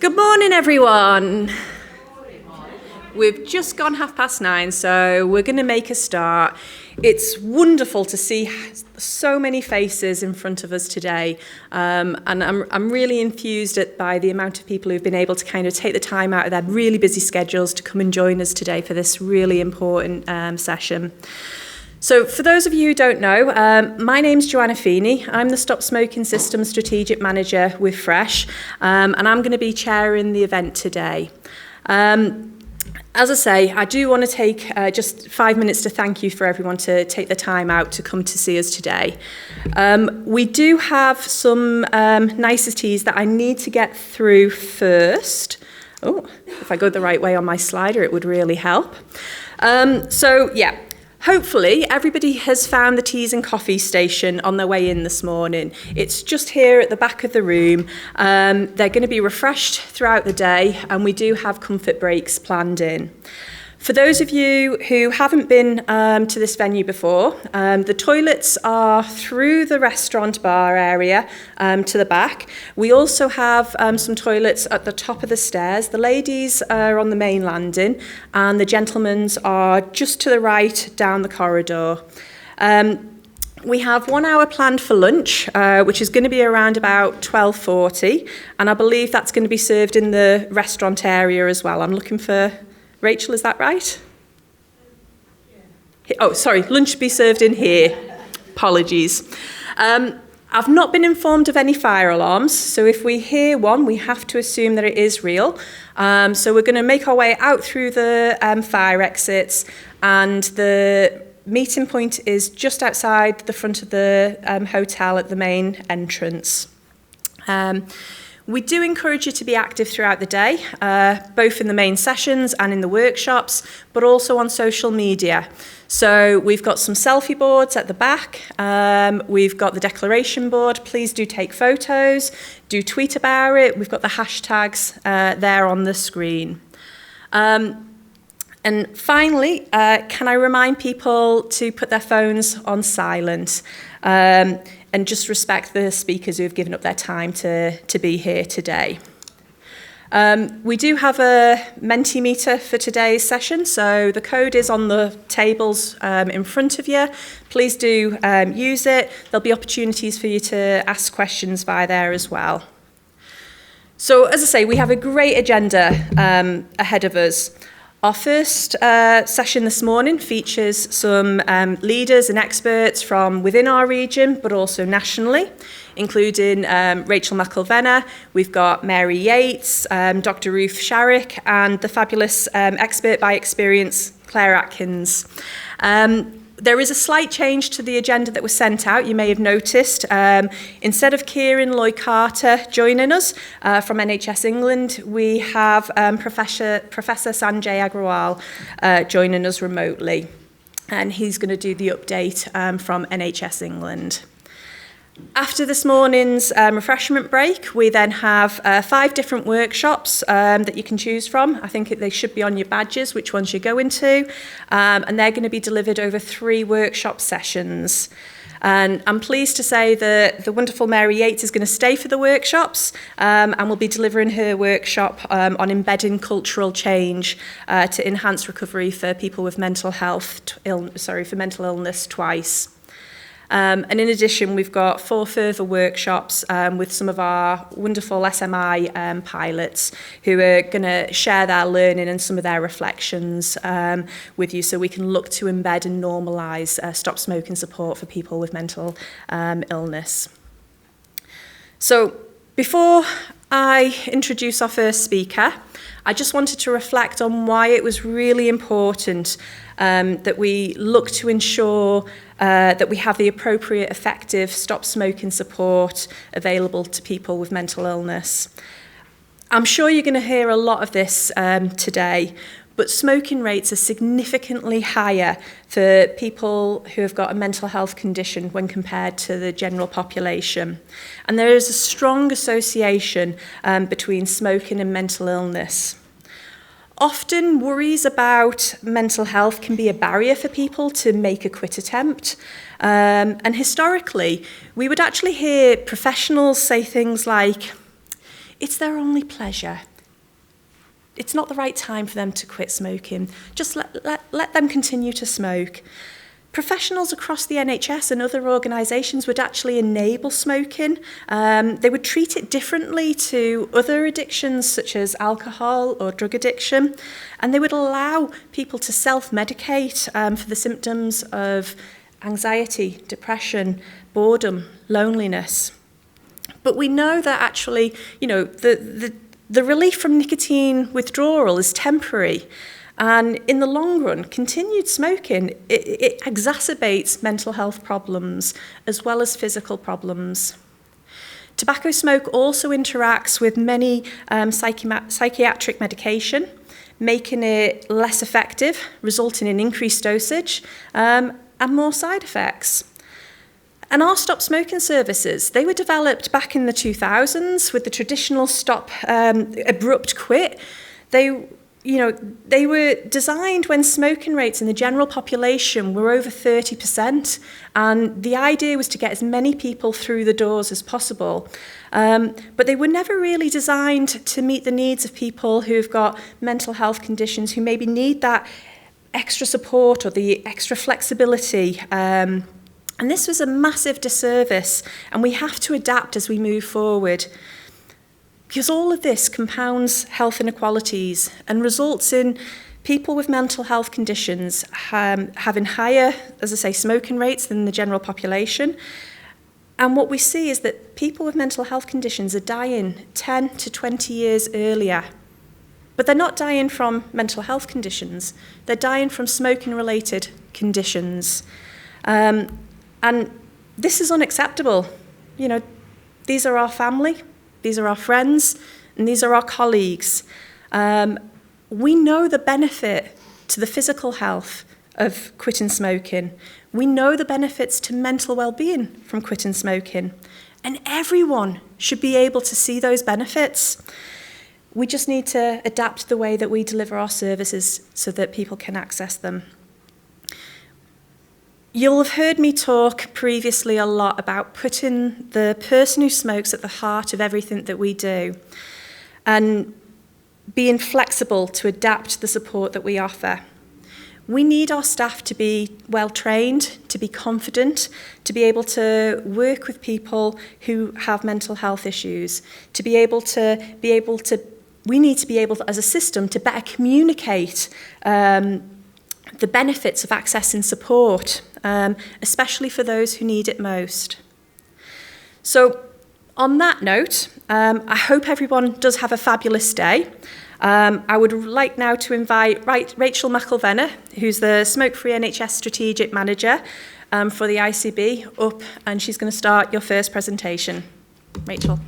Good morning, everyone. We've just gone 9:30, so we're going to make a start. It's wonderful to see so many faces in front of us today, and I'm really enthused by the amount of people who've been able to kind of take the time out of their really busy schedules to come and join us today for this really important session. So for those of you who don't know, my name's Joanna Feeney. I'm the Stop Smoking Systems Strategic Manager with Fresh, and I'm going to be chairing the event today. As I say, I do want to take just 5 minutes to thank you for everyone to take the time out to come to see us today. We do have some niceties that I need to get through first. Oh, if I go the right way on my slider, it would really help. Hopefully everybody has found the teas and coffee station on their way in this morning. It's just here at the back of the room. They're going to be refreshed throughout the day, and we do have comfort breaks planned in. For those of you who haven't been to this venue before, the toilets are through the restaurant bar area to the back. We also have some toilets at the top of the stairs. The ladies are on the main landing, and the gentlemen's are just to the right down the corridor. We have 1 hour planned for lunch, which is going to be around about 12:40, and I believe that's going to be served in the restaurant area as well. I'm looking for Rachel, is that right? Yeah. Oh, sorry, lunch will be served in here. Apologies. I've not been informed of any fire alarms, so if we hear one, we have to assume that it is real. So we're going to make our way out through the fire exits, and the meeting point is just outside the front of the hotel at the main entrance. We do encourage you to be active throughout the day, both in the main sessions and in the workshops, but also on social media. So we've got some selfie boards at the back. We've got the declaration board. Please do take photos, do tweet about it. We've got the hashtags there on the screen. And finally, can I remind people to put their phones on silent? And just respect the speakers who have given up their time to be here today. We do have a Mentimeter for today's session, so the code is on the tables in front of you. Please do use it. There'll be opportunities for you to ask questions via there as well. So as I say, we have a great agenda ahead of us. Our first session this morning features some leaders and experts from within our region, but also nationally, including Rachel McElvenna. We've got Mary Yates, Dr. Ruth Sharrock, and the fabulous expert by experience, Claire Atkins. There is a slight change to the agenda that was sent out, you may have noticed. Instead of Kieran Lloyd-Carter joining us from NHS England, we have Professor Sanjay Agrawal joining us remotely. And he's going to do the update from NHS England. After this morning's refreshment break, we then have 5 different workshops that you can choose from. I think they should be on your badges, which ones you're going to. And they're going to be delivered over 3 workshop sessions. And I'm pleased to say that the wonderful Mary Yates is going to stay for the workshops and will be delivering her workshop on embedding cultural change to enhance recovery for people with mental illness twice. And in addition, we've got 4 further workshops with some of our wonderful SMI pilots who are going to share their learning and some of their reflections with you, so we can look to embed and normalise stop smoking support for people with mental illness. So before I introduce our first speaker, I just wanted to reflect on why it was really important that we look to ensure that we have the appropriate, effective stop smoking support available to people with mental illness. I'm sure you're going to hear a lot of this today, but smoking rates are significantly higher for people who have got a mental health condition when compared to the general population. And there is a strong association between smoking and mental illness. Often worries about mental health can be a barrier for people to make a quit attempt. And historically, we would actually hear professionals say things like, "It's their only pleasure. it's not the right time for them to quit smoking. Just let them continue to smoke. Professionals across the NHS and other organisations would actually enable smoking. They would treat it differently to other addictions such as alcohol or drug addiction, and they would allow people to self-medicate for the symptoms of anxiety, depression, boredom, loneliness. But we know that actually, the relief from nicotine withdrawal is temporary. And in the long run, continued smoking, it exacerbates mental health problems as well as physical problems. Tobacco smoke also interacts with many psychiatric medication, making it less effective, resulting in increased dosage and more side effects. And our stop smoking services, they were developed back in the 2000s with the traditional stop abrupt quit. They were designed when smoking rates in the general population were over 30%, and the idea was to get as many people through the doors as possible. But they were never really designed to meet the needs of people who've got mental health conditions, who maybe need that extra support or the extra flexibility. And this was a massive disservice, and we have to adapt as we move forward. Because all of this compounds health inequalities and results in people with mental health conditions having higher, as I say, smoking rates than the general population. And what we see is that people with mental health conditions are dying 10 to 20 years earlier. But they're not dying from mental health conditions. They're dying from smoking-related conditions. And this is unacceptable. These are our family. These are our friends, and these are our colleagues. We know the benefit to the physical health of quitting smoking. We know the benefits to mental well-being from quitting smoking. And everyone should be able to see those benefits. We just need to adapt the way that we deliver our services so that people can access them. You'll have heard me talk previously a lot about putting the person who smokes at the heart of everything that we do and being flexible to adapt the support that we offer. We need our staff to be well trained, to be confident, to be able to work with people who have mental health issues, we need to be able to, as a system, to better communicate the benefits of accessing support, especially for those who need it most. So on that note, I hope everyone does have a fabulous day. I would like now to invite Rachel McElvenna, who's the Smokefree NHS Strategic Manager for the ICB, up, and she's going to start your first presentation. Rachel.